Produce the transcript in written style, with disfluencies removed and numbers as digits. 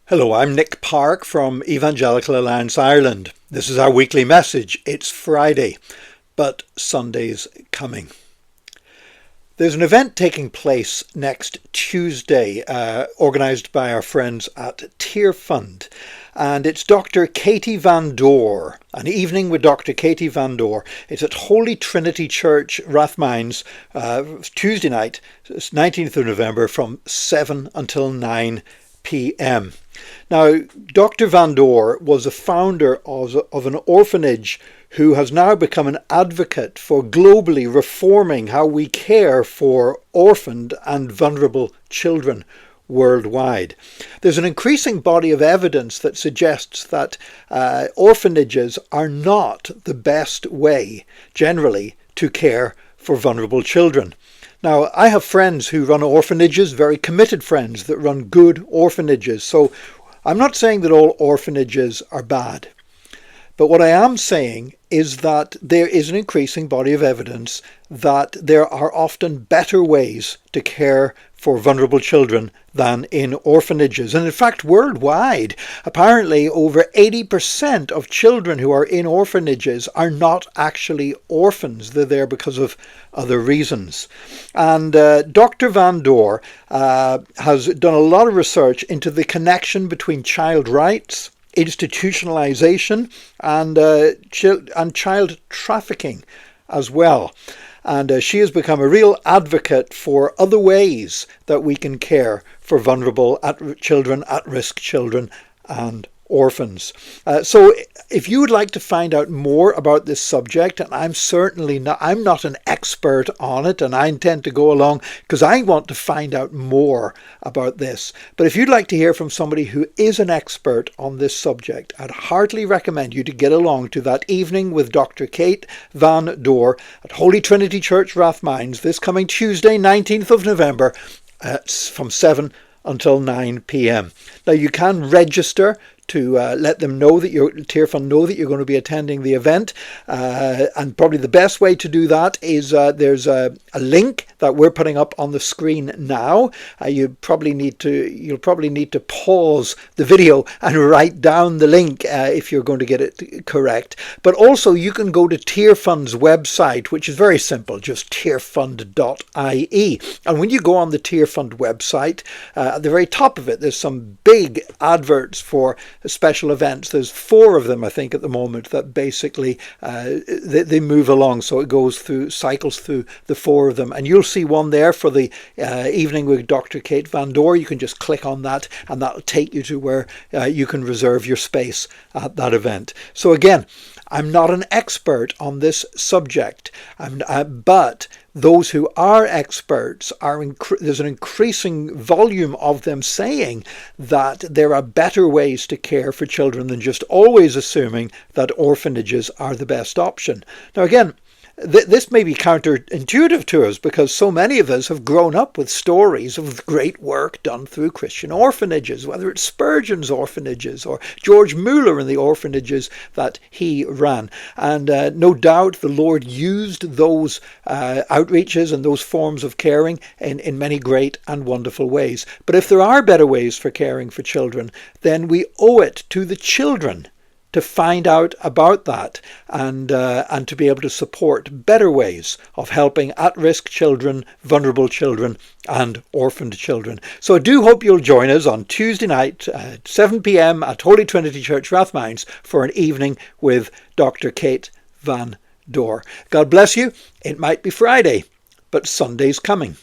Hello, I'm Nick Park from Evangelical Alliance Ireland. This is our weekly message. It's Friday, but Sunday's coming. There's an event taking place next Tuesday, organised by our friends at Orphaned, and it's Dr. Katie Van Door, an evening with Dr. Katie Van Door. It's at Holy Trinity Church, Rathmines, Tuesday night, 19th of November, from 7 until 9 p.m. Now, Dr. Van Door was a founder of an orphanage who has now become an advocate for globally reforming how we care for orphaned and vulnerable children worldwide. There's an increasing body of evidence that suggests that orphanages are not the best way, generally, to care for vulnerable children. Now, I have friends who run orphanages, very committed friends that run good orphanages. So I'm not saying that all orphanages are bad. But what I am saying is that there is an increasing body of evidence that there are often better ways to care for vulnerable children than in orphanages. And in fact, worldwide, apparently over 80% of children who are in orphanages are not actually orphans. They're there because of other reasons. And Dr. Van Door has done a lot of research into the connection between child rights, institutionalization, and child trafficking as well. And she has become a real advocate for other ways that we can care for vulnerable children, at-risk children, and orphans. So if you would like to find out more about this subject, and I'm not an expert on it, and I intend to go along because I want to find out more about this. But if you'd like to hear from somebody who is an expert on this subject, I'd heartily recommend you to get along to that evening with Dr. Kate Van Door at Holy Trinity Church, Rathmines, this coming Tuesday, 19th of November, from 7 until 9 p.m. Now, you can register to let them know that Orphaned know that you're going to be attending the event, and probably the best way to do that is there's a link that we're putting up on the screen now. You'll probably need to pause the video and write down the link if you're going to get it correct. But also you can go to Orphand's website, which is very simple, just orphand.ie. And when you go on the Orphaned website, at the very top of it, there's some big adverts for special events. There's 4 of them, I think, at the moment that basically they move along. So it cycles through the 4 of them. And you'll see one there for the evening with Dr. Kate Van Door. You can just click on that and that'll take you to where you can reserve your space at that event. So again, I'm not an expert on this subject, but those who are experts there's an increasing volume of them saying that there are better ways to care for children than just always assuming that orphanages are the best option. Now again, this may be counterintuitive to us because so many of us have grown up with stories of great work done through Christian orphanages, whether it's Spurgeon's orphanages or George Mueller and the orphanages that he ran. And no doubt the Lord used those outreaches and those forms of caring in many great and wonderful ways. But if there are better ways for caring for children, then we owe it to the children to find out about that and to be able to support better ways of helping at-risk children, vulnerable children, and orphaned children. So I do hope you'll join us on Tuesday night at 7 p.m. at Holy Trinity Church, Rathmines, for an evening with Dr. Kate Van Door. God bless you. It might be Friday, but Sunday's coming.